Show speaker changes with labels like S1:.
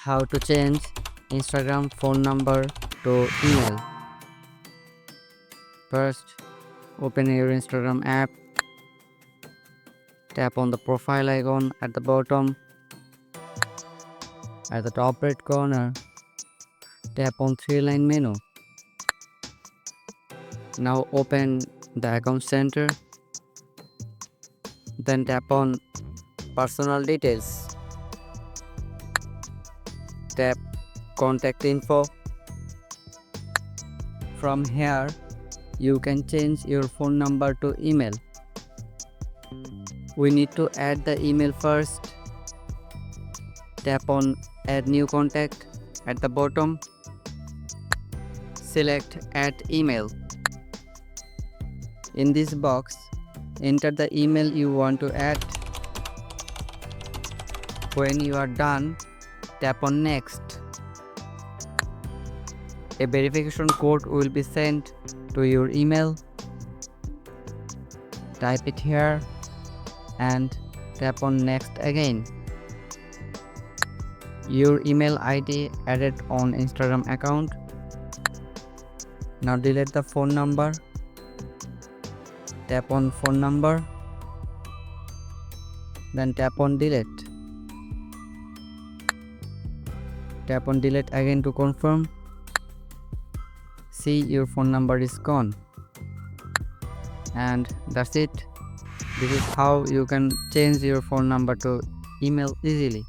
S1: How to change Instagram phone number to email. First, open your Instagram app. Tap on the profile icon at the bottom. At the top right corner, tap on 3-line menu. Now open the account center. Then tap on personal details. Tap contact info. From here, you can change your phone number to email. We need to add the email first. Tap on add new contact at the bottom. Select add email. In this box, enter the email you want to add. When you are done, tap on next. A verification code will be sent to your email. Type it here and tap on next again. Your email ID added on Instagram account. Now delete the phone number. Tap on phone number. Then tap on delete. Tap on delete again to confirm. See, your phone number is gone. And that's it. This is how you can change your phone number to email easily.